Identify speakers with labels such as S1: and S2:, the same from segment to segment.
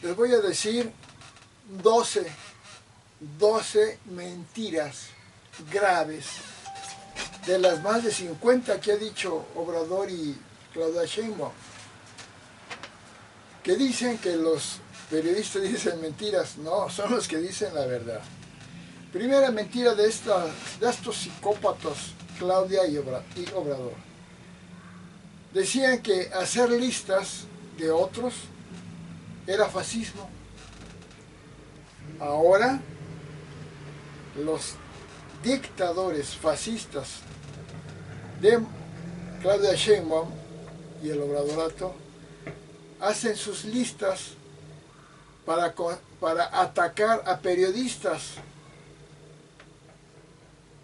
S1: Les voy a decir 12 mentiras graves de las más de 50 que ha dicho Obrador y Claudia Sheinbaum, que dicen que los periodistas dicen mentiras. No, son los que dicen la verdad. Primera mentira de estos psicópatas, Claudia y Obrador. Decían que hacer listas de otros era fascismo. Ahora, los dictadores fascistas de Claudia Sheinbaum y el Obradorato hacen sus listas para atacar a periodistas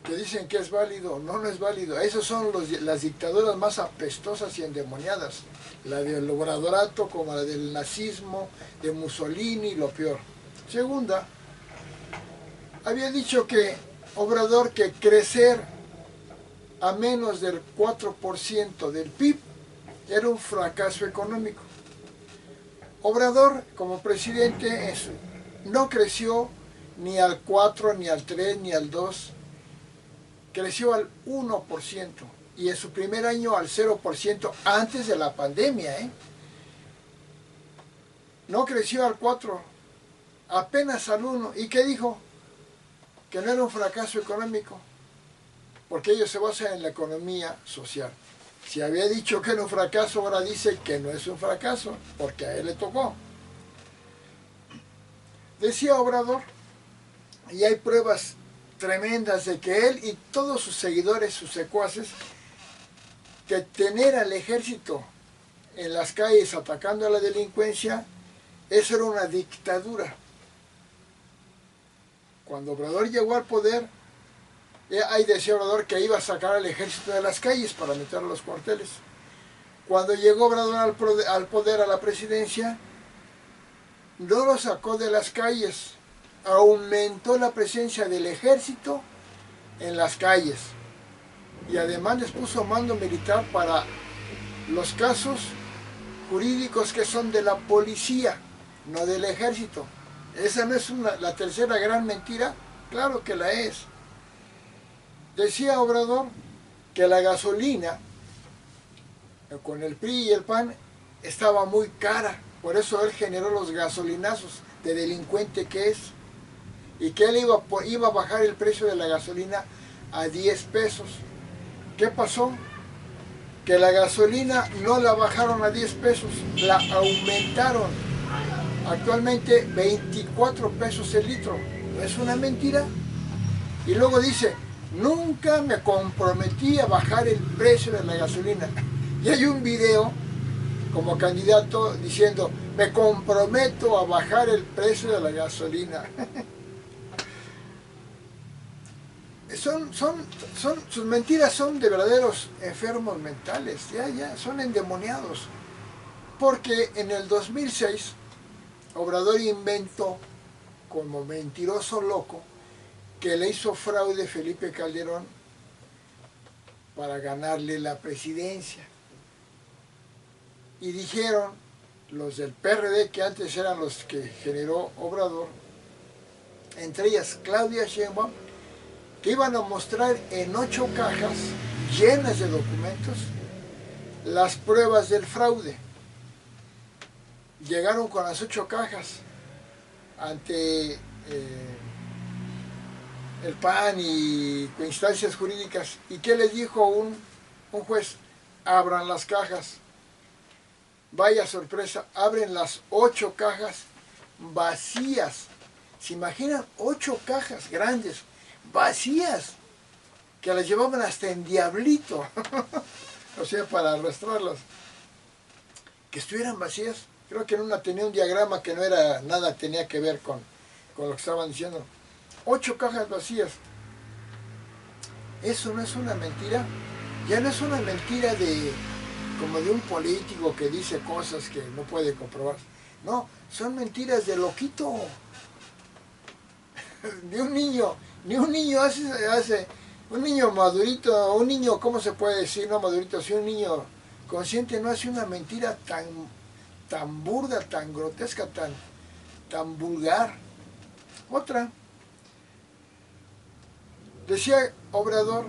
S1: que dicen que es válido. No, no es válido. Esas son las dictaduras más apestosas y endemoniadas. La del Obradorato como la del nazismo, de Mussolini, lo peor. Segunda, había dicho que Obrador que crecer a menos del 4% del PIB era un fracaso económico. Obrador, como presidente, no creció ni al 4, ni al 3, ni al 2, creció al 1%, y en su primer año al 0% antes de la pandemia, No creció al 4, apenas al 1. ¿Y qué dijo? Que no era un fracaso económico, porque ellos se basan en la economía social. Si había dicho que era un fracaso, ahora dice que no es un fracaso, porque a él le tocó. Decía Obrador, y hay pruebas tremendas de que él y todos sus seguidores, sus secuaces, que tener al ejército en las calles atacando a la delincuencia, eso era una dictadura. Cuando Obrador llegó al poder, ahí decía Obrador que iba a sacar al ejército de las calles para meterlo a los cuarteles. Cuando llegó Obrador al poder, a la presidencia, no lo sacó de las calles, aumentó la presencia del ejército en las calles y además les puso mando militar para los casos jurídicos que son de la policía, no del ejército. ¿Esa no es la tercera gran mentira? Claro que la es. Decía Obrador que la gasolina, con el PRI y el PAN, estaba muy cara. Por eso él generó los gasolinazos de delincuente que es. Y que él iba a bajar el precio de la gasolina a 10 pesos. ¿Qué pasó? Que la gasolina no la bajaron a 10 pesos, la aumentaron. Actualmente 24 pesos el litro. ¿No es una mentira? Y luego dice, nunca me comprometí a bajar el precio de la gasolina. Y hay un video como candidato diciendo, me comprometo a bajar el precio de la gasolina. Sus mentiras son de verdaderos enfermos mentales, ya, son endemoniados. Porque en el 2006, Obrador inventó, como mentiroso loco, que le hizo fraude Felipe Calderón para ganarle la presidencia. Y dijeron los del PRD, que antes eran los que generó Obrador, entre ellas Claudia Sheinbaum, que iban a mostrar en 8 cajas llenas de documentos las pruebas del fraude. Llegaron con las 8 cajas ante el PAN y con instancias jurídicas. ¿Y qué les dijo un juez? Abran las cajas. Vaya sorpresa, abren las 8 cajas vacías. ¿Se imaginan 8 cajas grandes, vacías, que las llevaban hasta en diablito, o sea, para arrastrarlas, que estuvieran vacías? Creo que en una tenía un diagrama que no era nada, tenía que ver con lo que estaban diciendo. 8 cajas vacías. ¿Eso no es una mentira? Ya no es una mentira como de un político que dice cosas que no puede comprobar. No, son mentiras de loquito. De un niño. Ni un niño hace un niño madurito, un niño, ¿cómo se puede decir? No madurito, si un niño consciente no hace una mentira tan burda, tan grotesca, tan vulgar. Otra, decía Obrador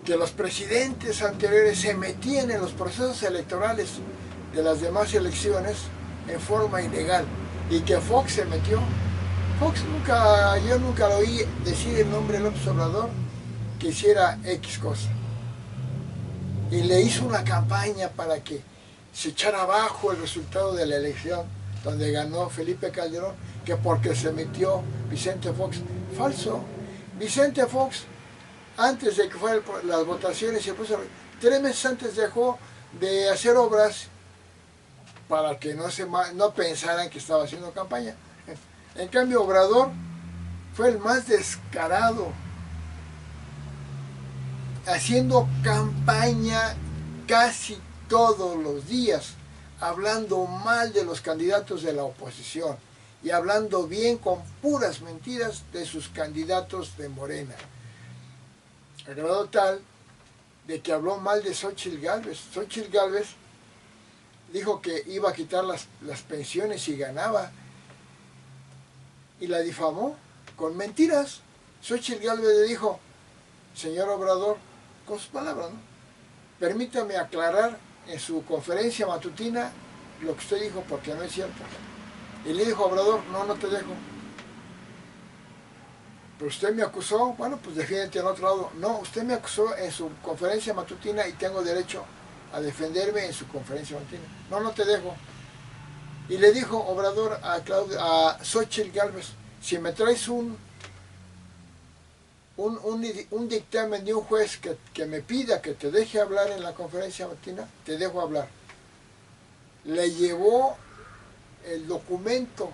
S1: que los presidentes anteriores se metían en los procesos electorales de las demás elecciones en forma ilegal y que Fox se metió. Fox yo nunca lo oí decir el nombre de López Obrador que hiciera X cosa. Y le hizo una campaña para que se echara abajo el resultado de la elección donde ganó Felipe Calderón, que porque se metió Vicente Fox. Falso. Vicente Fox, antes de que fueran las votaciones, 3 meses antes dejó de hacer obras para que no pensaran que estaba haciendo campaña. En cambio, Obrador fue el más descarado, haciendo campaña casi todos los días, hablando mal de los candidatos de la oposición y hablando bien con puras mentiras de sus candidatos de Morena. A grado tal de que habló mal de Xóchitl Gálvez. Xóchitl Gálvez dijo que iba a quitar las pensiones si ganaba y la difamó con mentiras. Xóchitl Gálvez le dijo: señor Obrador, con sus palabras, ¿no?, permítame aclarar en su conferencia matutina lo que usted dijo porque no es cierto. Y le dijo Obrador: no te dejo. Pero usted me acusó, bueno, pues defiéndete en otro lado. No, usted me acusó en su conferencia matutina y tengo derecho a defenderme en su conferencia matutina. No te dejo. Y le dijo Obrador a Xóchitl Gálvez: si me traes un dictamen de un juez que me pida que te deje hablar en la conferencia matutina, te dejo hablar. Le llevó el documento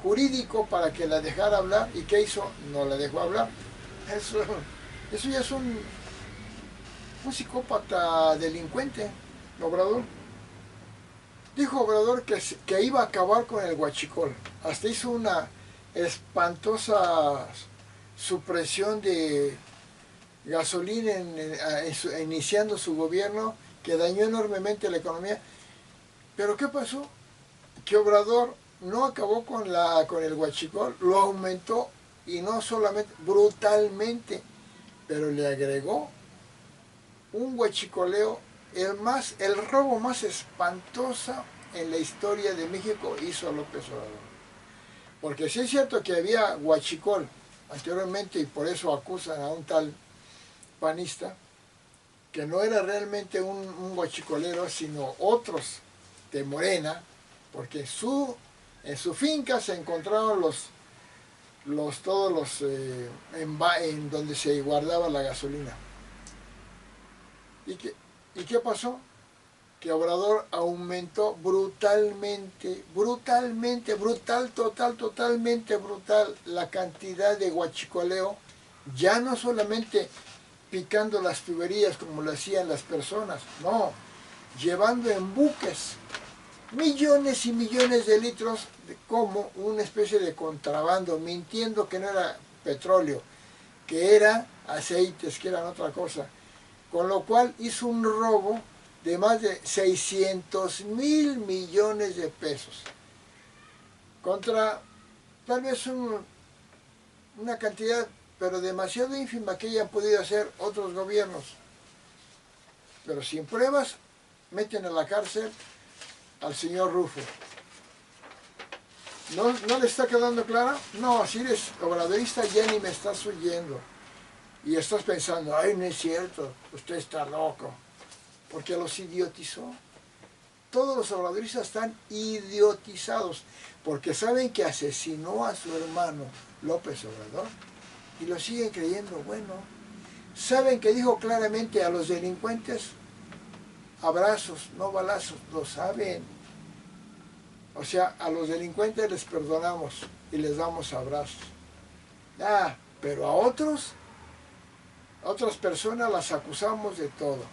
S1: jurídico para que la dejara hablar, y ¿qué hizo? No la dejó hablar. Eso ya es un psicópata delincuente, Obrador. Dijo Obrador que iba a acabar con el huachicol. Hasta hizo una espantosa supresión de gasolina iniciando su gobierno, que dañó enormemente la economía. Pero ¿qué pasó? Que Obrador no acabó con el huachicol, lo aumentó, y no solamente, brutalmente, pero le agregó un huachicoleo, el robo más espantoso en la historia de México hizo López Obrador. Porque sí es cierto que había huachicol anteriormente, y por eso acusan a un tal panista, que no era realmente un huachicolero, sino otros de Morena, porque en su finca se encontraron en donde se guardaba la gasolina. ¿Y qué pasó? Que Obrador aumentó brutalmente, totalmente brutal, la cantidad de huachicoleo, ya no solamente picando las tuberías como lo hacían las personas, no, llevando en buques millones y millones de litros como una especie de contrabando, mintiendo que no era petróleo, que era aceites, que eran otra cosa. Con lo cual hizo un robo de más de 600,000 millones de pesos. Contra tal vez una cantidad, pero demasiado ínfima, que hayan podido hacer otros gobiernos. Pero sin pruebas, meten a la cárcel al señor Rufo. ¿No le está quedando clara? No, si eres obradorista ya ni me estás oyendo. Y estás pensando: ay, no es cierto, usted está loco. Porque los idiotizó. Todos los obradoristas están idiotizados, porque saben que asesinó a su hermano López Obrador y lo siguen creyendo bueno. Saben que dijo claramente a los delincuentes: abrazos, no balazos, lo saben. O sea, a los delincuentes les perdonamos y les damos abrazos. Pero a otras personas las acusamos de todo.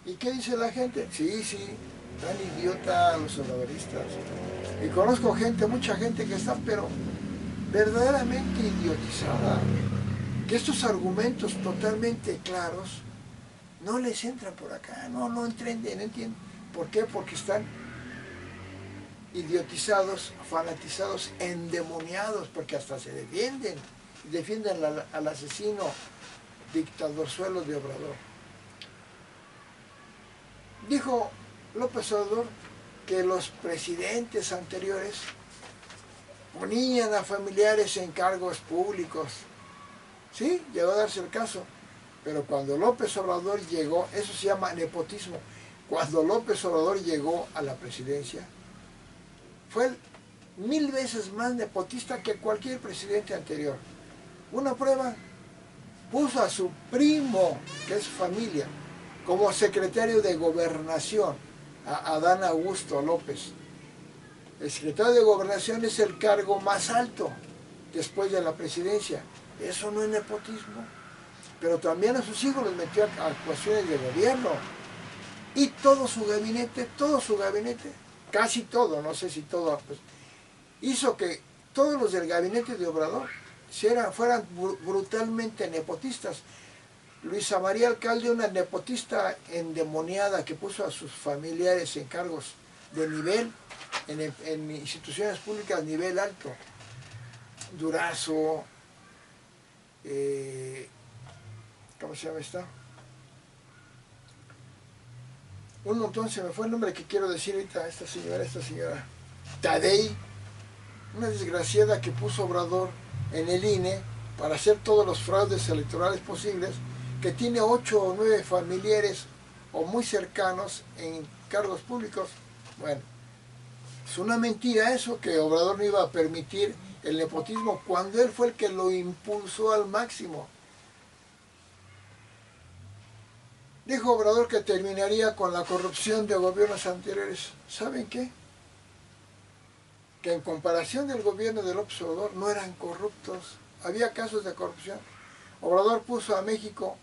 S1: ¿Y qué dice la gente? Sí, tan idiota los obradoristas. Y conozco mucha gente que está, pero verdaderamente idiotizada, que estos argumentos totalmente claros no les entran por acá, no entienden. ¿Por qué? Porque están idiotizados, fanatizados, endemoniados, porque hasta se defienden al asesino dictadorzuelo de Obrador. Dijo López Obrador que los presidentes anteriores ponían a familiares en cargos públicos. Sí, llegó a darse el caso, pero cuando López Obrador llegó, eso se llama nepotismo, cuando López Obrador llegó a la presidencia, fue 1000 veces más nepotista que cualquier presidente anterior. Una prueba, puso a su primo, que es familia, como secretario de Gobernación, a Adán Augusto López. El secretario de Gobernación es el cargo más alto después de la presidencia. Eso no es nepotismo. Pero también a sus hijos los metió a cuestiones de gobierno. Y todo su gabinete, casi todo, no sé si todo, pues, hizo que todos los del gabinete de Obrador fueran brutalmente nepotistas. Luisa María Alcalde, una nepotista endemoniada que puso a sus familiares en cargos de nivel, en instituciones públicas nivel alto. Durazo, ¿cómo se llama esta? Un montón, se me fue el nombre que quiero decir ahorita, esta señora. Tadei, una desgraciada que puso Obrador en el INE para hacer todos los fraudes electorales posibles, que tiene 8 o 9 familiares o muy cercanos en cargos públicos. Bueno, es una mentira eso, que Obrador no iba a permitir el nepotismo cuando él fue el que lo impulsó al máximo. Dijo Obrador que terminaría con la corrupción de gobiernos anteriores. ¿Saben qué? Que en comparación del gobierno de López Obrador no eran corruptos. Había casos de corrupción. Obrador puso a México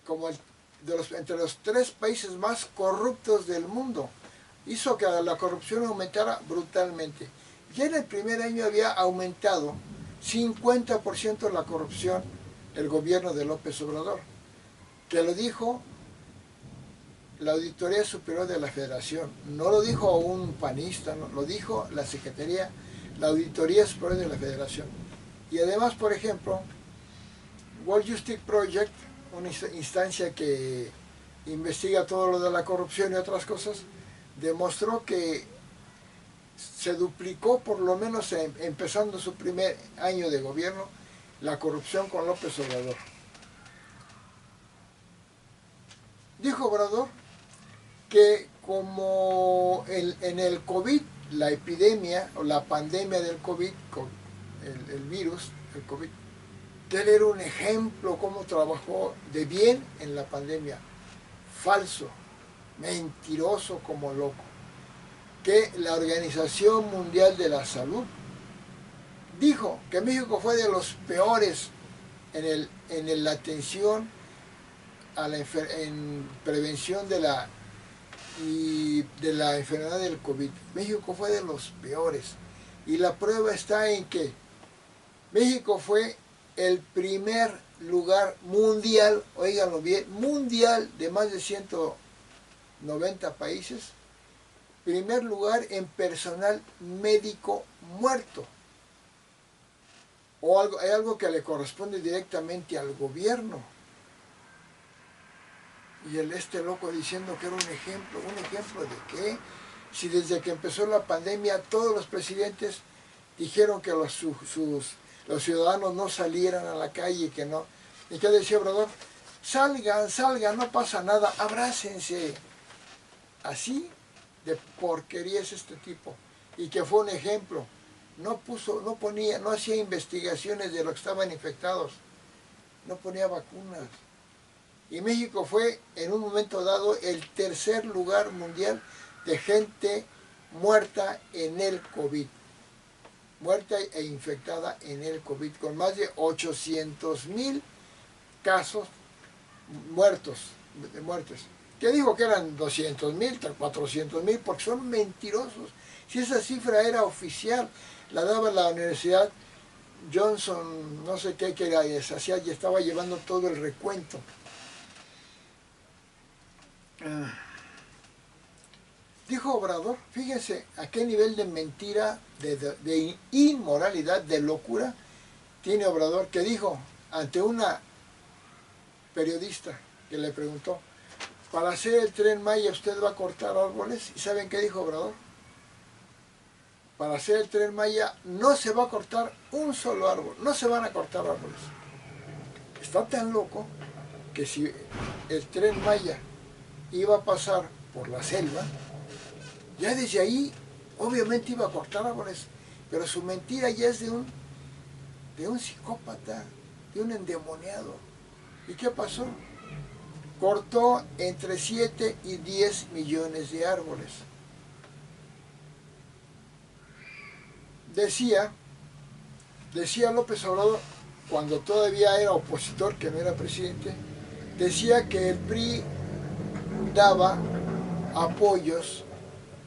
S1: como entre los 3 países más corruptos del mundo. Hizo que la corrupción aumentara brutalmente. Ya en el primer año había aumentado 50% la corrupción el gobierno de López Obrador, que lo dijo la Auditoría Superior de la Federación. No lo dijo un panista, no, lo dijo la Secretaría, la Auditoría Superior de la Federación. Y además, por ejemplo, World Justice Project, una instancia que investiga todo lo de la corrupción y otras cosas, demostró que se duplicó, por lo menos empezando su primer año de gobierno, la corrupción con López Obrador. Dijo Obrador que como en el COVID, la epidemia o la pandemia del COVID, el virus, el COVID, que él era un ejemplo cómo trabajó de bien en la pandemia. Falso, mentiroso como loco. Que la Organización Mundial de la Salud dijo que México fue de los peores en la atención a en prevención de la enfermedad del COVID. México fue de los peores. Y la prueba está en que México fue el primer lugar mundial, óiganlo bien, mundial de más de 190 países, primer lugar en personal médico muerto. Hay algo que le corresponde directamente al gobierno. Y este loco diciendo que era un ejemplo de qué, si desde que empezó la pandemia todos los presidentes dijeron que los ciudadanos no salieran a la calle, que no. ¿Y qué decía Obrador? Salgan, no pasa nada, abrácense. Así de porquería es este tipo. Y que fue un ejemplo. No hacía investigaciones de los que estaban infectados. No ponía vacunas. Y México fue, en un momento dado, el tercer lugar mundial de gente muerta en el COVID. Muerta e infectada en el COVID, con más de 800,000 casos muertes. ¿Qué dijo? Que eran 200,000, 400,000, porque son mentirosos. Si esa cifra era oficial, la daba la Universidad Johnson, no sé qué, que era, y estaba llevando todo el recuento. Dijo Obrador, fíjense a qué nivel de mentira, de inmoralidad, de locura tiene Obrador, que dijo ante una periodista que le preguntó, para hacer el Tren Maya usted va a cortar árboles, ¿y saben qué dijo Obrador? Para hacer el Tren Maya no se va a cortar un solo árbol, no se van a cortar árboles. Está tan loco que si el Tren Maya iba a pasar por la selva, ya desde ahí obviamente iba a cortar árboles, pero su mentira ya es de un psicópata, de un endemoniado. ¿Y qué pasó? Cortó entre 7 y 10 millones de árboles. Decía López Obrador, cuando todavía era opositor, que no era presidente, decía que el PRI daba apoyos,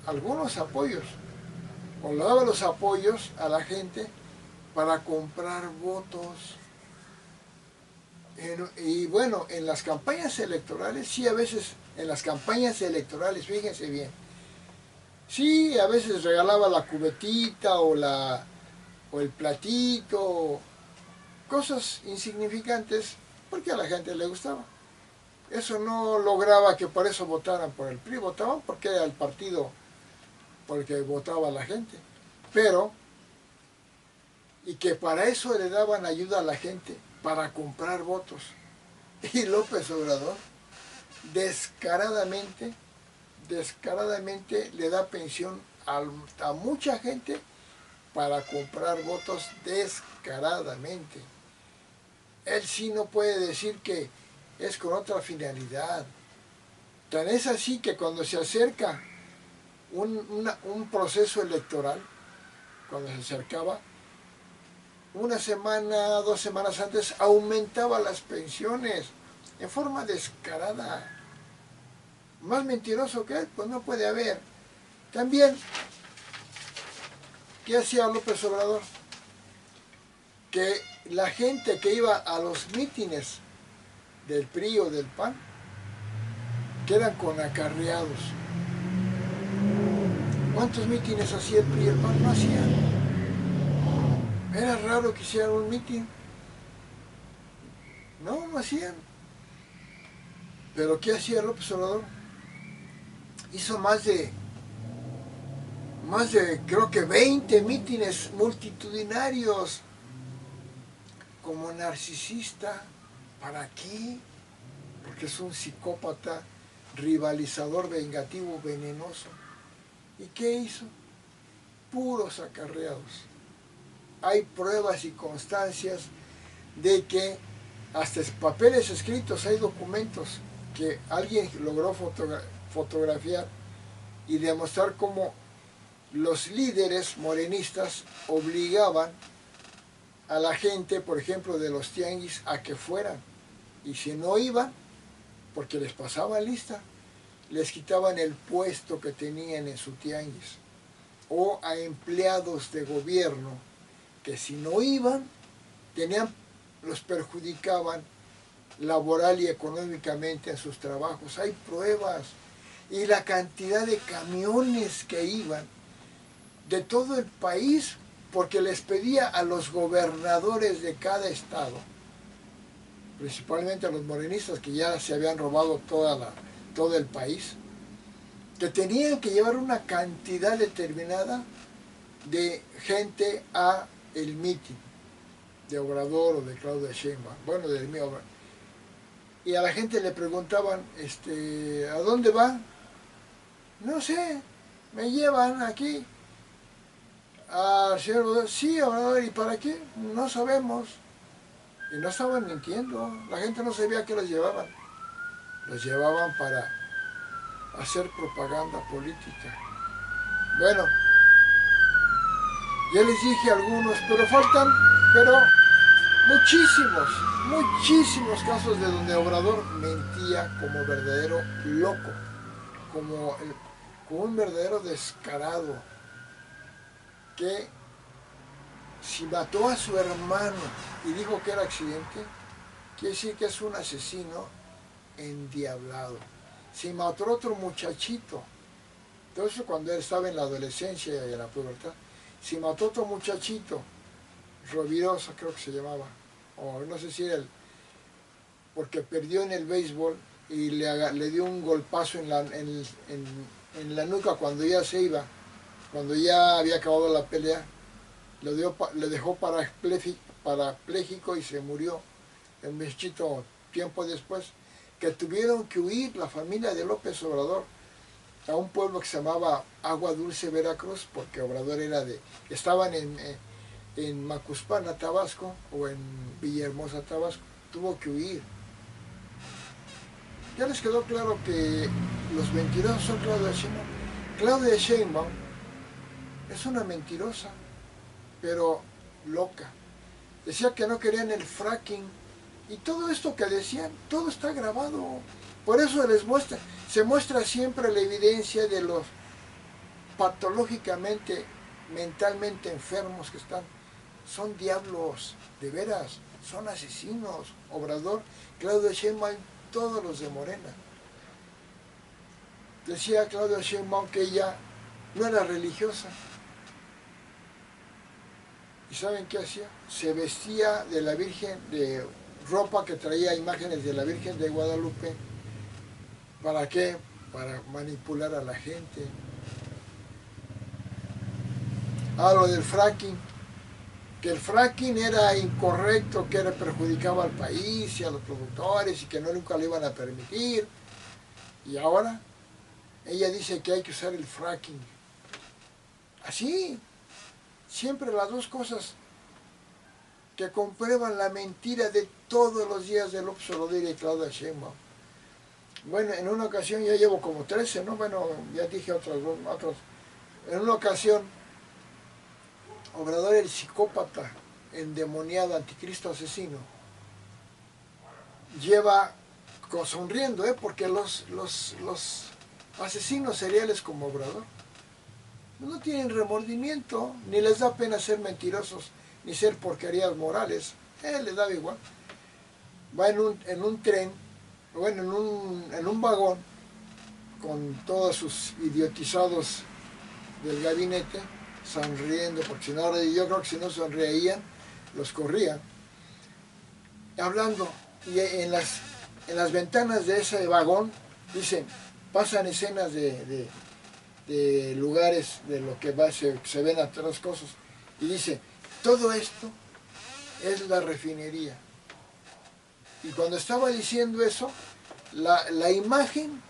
S1: algunos apoyos, o le daba los apoyos a la gente para comprar votos. Y bueno, en las campañas electorales, sí, a veces en las campañas electorales, fíjense bien, sí, a veces regalaba la cubetita o el platito, cosas insignificantes, porque a la gente le gustaba. Eso no lograba que por eso votaran por el PRI, votaban porque era el partido por el que votaba la gente. Pero, y que para eso le daban ayuda a la gente, para comprar votos. Y López Obrador, descaradamente le da pensión a mucha gente para comprar votos descaradamente. Él sí no puede decir que es con otra finalidad. Tan es así que cuando se acerca un proceso electoral, cuando se acercaba, una semana, 2 semanas antes, aumentaba las pensiones en forma descarada. Más mentiroso que él, pues no puede haber. También, ¿qué hacía López Obrador? Que la gente que iba a los mítines del PRI o del PAN, que eran con acarreados. ¿Cuántos mítines hacía el PRI y el PAN? No hacían. Era raro que hicieran un mitin. No hacían. Pero ¿qué hacía López Obrador? Hizo más de creo que 20 mítines multitudinarios como narcisista. ¿Para qué? Porque es un psicópata, rivalizador, vengativo, venenoso. ¿Y qué hizo? Puros acarreados. Hay pruebas y constancias de que hasta papeles escritos, hay documentos que alguien logró fotografiar y demostrar cómo los líderes morenistas obligaban a la gente, por ejemplo, de los tianguis a que fueran. Y si no iban, porque les pasaban lista, les quitaban el puesto que tenían en su tianguis. O a empleados de gobierno que si no iban, los perjudicaban laboral y económicamente en sus trabajos. Hay pruebas. Y la cantidad de camiones que iban de todo el país, porque les pedía a los gobernadores de cada estado, principalmente a los morenistas que ya se habían robado todo el país, que tenían que llevar una cantidad determinada de gente a el mitin de Obrador o de Claudia Sheinbaum, bueno, del mío Obrador. Y a la gente le preguntaban, ¿a dónde va? No sé, me llevan aquí. Al señor Obrador, sí, Obrador, ¿y para qué? No sabemos. Y no estaban mintiendo, la gente no sabía que los llevaban. Los llevaban para hacer propaganda política. Bueno, ya les dije algunos, pero faltan, muchísimos casos de donde Obrador mentía como verdadero loco, como un verdadero descarado, que si mató a su hermano y dijo que era accidente, quiere decir que es un asesino endiablado. Si mató a otro muchachito Todo eso cuando él estaba en la adolescencia y en la pubertad. Si mató a otro muchachito, Rovirosa creo que se llamaba, o no sé si era él, porque perdió en el béisbol y le dio un golpazo en la nuca cuando ya se iba, cuando ya había acabado la pelea, le dejó parapléjico y se murió el muchachito tiempo después, que tuvieron que huir la familia de López Obrador a un pueblo que se llamaba Agua Dulce, Veracruz, porque Obrador estaban en Macuspana, Tabasco, o en Villahermosa, Tabasco, tuvo que huir. Ya les quedó claro que los mentirosos son Claudia Sheinbaum. Claudia Sheinbaum es una mentirosa, pero loca. Decía que no querían el fracking, y todo esto que decían, todo está grabado. Por eso se muestra siempre la evidencia de los patológicamente, mentalmente enfermos que están. Son diablos, de veras, son asesinos. Obrador, Claudia Sheinbaum, todos los de Morena. Decía Claudia Sheinbaum que ella no era religiosa. ¿Y saben qué hacía? Se vestía de la Virgen, de ropa que traía imágenes de la Virgen de Guadalupe. ¿Para qué? Para manipular a la gente. Lo del fracking, que el fracking era incorrecto, que perjudicaba al país y a los productores y que nunca lo iban a permitir. Y ahora ella dice que hay que usar el fracking. Así, siempre las dos cosas que comprueban la mentira de todos los días de López Obrador y Claudia Sheinbaum. Bueno, en una ocasión, ya llevo como 13, ¿no? Bueno, ya dije otros. En una ocasión, Obrador, el psicópata, endemoniado, anticristo asesino, lleva sonriendo, porque los asesinos seriales como Obrador no tienen remordimiento, ni les da pena ser mentirosos, ni ser porquerías morales. Les daba igual. Va en un tren, bueno, en un vagón, con todos sus idiotizados del gabinete, sonriendo, porque si no, yo creo que si no sonreían, los corrían, hablando, y en las ventanas de ese vagón, dicen, pasan escenas de lugares, de lo que se ven otras cosas, y dice, todo esto es la refinería. Y cuando estaba diciendo eso, la imagen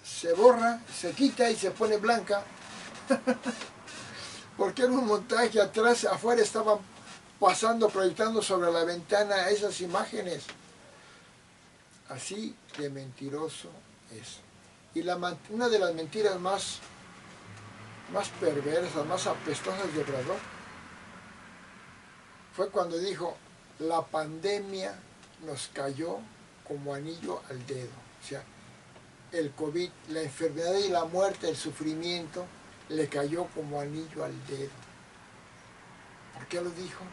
S1: se borra, se quita y se pone blanca, porque era un montaje. Afuera estaban pasando, proyectando sobre la ventana esas imágenes. Así de mentiroso es. Y una de las mentiras más perversas, más apestosas de Obrador, fue cuando dijo, la pandemia nos cayó como anillo al dedo. O sea, el COVID, la enfermedad y la muerte, el sufrimiento, le cayó como anillo al dedo. ¿Por qué lo dijo?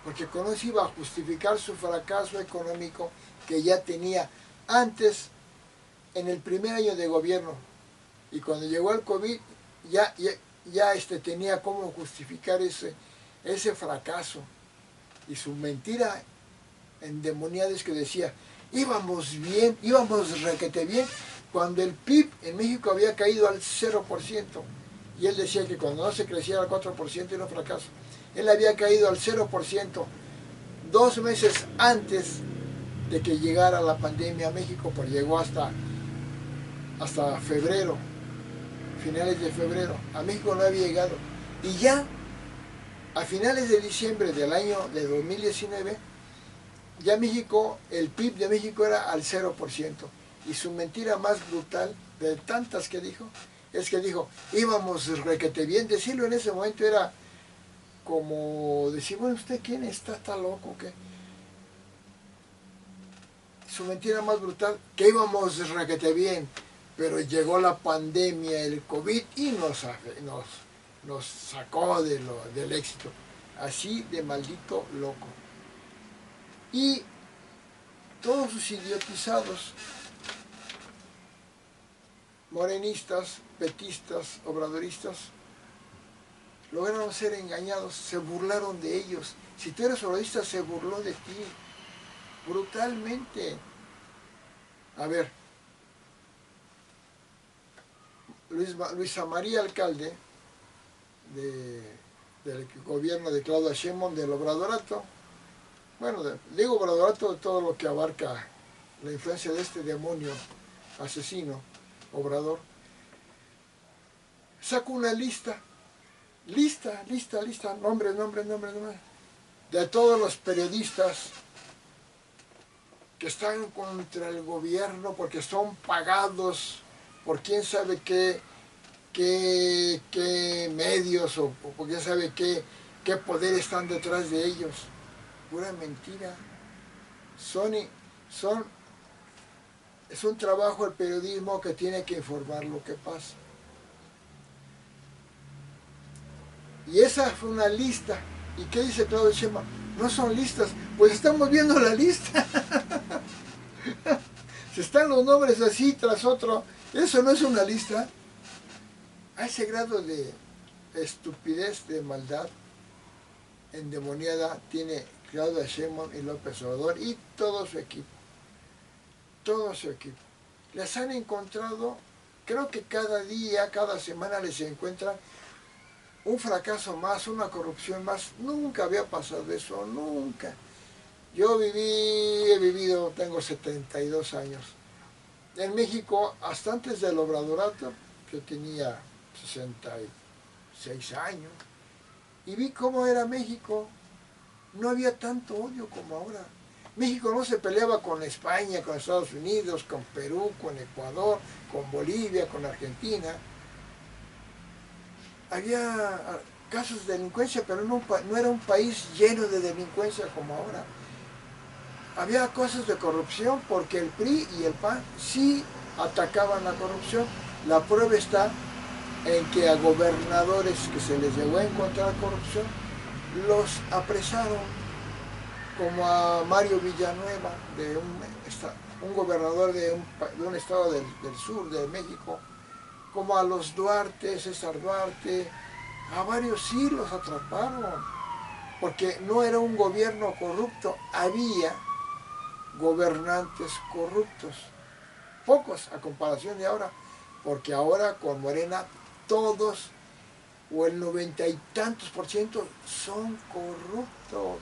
S1: Porque con eso iba a justificar su fracaso económico que ya tenía antes, en el primer año de gobierno. Y cuando llegó el COVID, ya tenía cómo justificar ese fracaso. Y su mentira endemoniada es que decía, íbamos bien, íbamos requete bien, cuando el PIB en México había caído al 0%. Y él decía que cuando no se creciera al 4% era un fracaso. Él había caído al 0% 2 meses antes de que llegara la pandemia a México, pero llegó hasta febrero, finales de febrero. A México no había llegado. Y ya a finales de diciembre del año de 2019, ya México, el PIB de México era al 0%. Y su mentira más brutal, de tantas que dijo, es que dijo, íbamos requete bien. Decirlo en ese momento era como decir, bueno, ¿usted quién está loco o qué? Su mentira más brutal, que íbamos requete bien, pero llegó la pandemia, el COVID, y nos sacó del éxito. Así de maldito loco. Y todos sus idiotizados morenistas, petistas, obradoristas, lograron ser engañados, se burlaron de ellos. Si tú eres obradorista, se burló de ti, brutalmente. A ver, Luisa María Alcalde, del gobierno de Claudia Sheinbaum, del Obradorato, bueno, digo Obradorato de todo lo que abarca la influencia de este demonio asesino, Obrador, sacó una lista, nombre, de todos los periodistas que están contra el gobierno porque son pagados por quién sabe qué medios o por quién sabe qué poder están detrás de ellos. Pura mentira. Es un trabajo del periodismo que tiene que informar lo que pasa. Y esa fue una lista. ¿Y qué dice Claudia Sheinbaum? No son listas. Pues estamos viendo la lista. Si están los nombres así tras otro, eso no es una lista. A ese grado de estupidez, de maldad endemoniada tiene Claudia Sheinbaum y López Obrador y todo su equipo. Todo su equipo. Les han encontrado, creo que cada día, cada semana les encuentran un fracaso más, una corrupción más. Nunca había pasado eso, nunca. Yo he vivido, tengo 72 años. En México, hasta antes del Obradorato, yo tenía 66 años, y vi cómo era México. No había tanto odio como ahora. México no se peleaba con España, con Estados Unidos, con Perú, con Ecuador, con Bolivia, con Argentina. Había casos de delincuencia, pero no era un país lleno de delincuencia como ahora. Había cosas de corrupción porque el PRI y el PAN sí atacaban la corrupción. La prueba está en que a gobernadores que se les llegó a encontrar corrupción, los apresaron, como a Mario Villanueva, un gobernador de un estado del sur de México, como a los Duarte, César Duarte, a varios sí los atraparon, porque no era un gobierno corrupto, había gobernantes corruptos, pocos a comparación de ahora, porque ahora con Morena todos, o el 90 y tantos % son corruptos,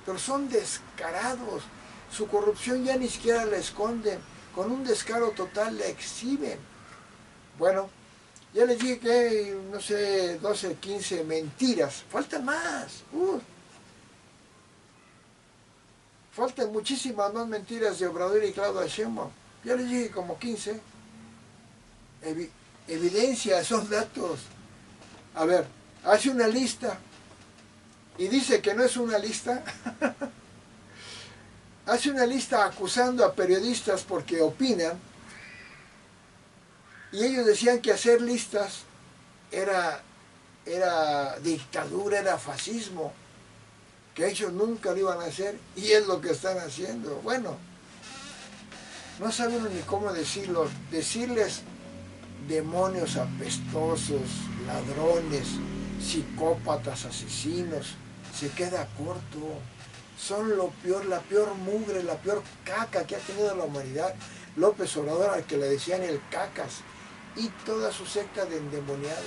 S1: pero son descarados. Su corrupción ya ni siquiera la esconden, con un descaro total la exhiben. Bueno, ya les dije que hay, no sé, 12, 15 mentiras, faltan más. Faltan muchísimas más mentiras de Obrador y Claudia Sheinbaum. Ya les dije como 15. Evidencia, son datos. A ver, hace una lista y dice que no es una lista. Hace una lista acusando a periodistas porque opinan, y ellos decían que hacer listas era dictadura, era fascismo, que ellos nunca lo iban a hacer, y es lo que están haciendo. Bueno, no saben ni cómo decirlo, decirles demonios apestosos, ladrones, psicópatas, asesinos, se queda corto. Son lo peor, la peor mugre, la peor caca que ha tenido la humanidad. López Obrador, al que le decían el cacas, y toda su secta de endemoniados.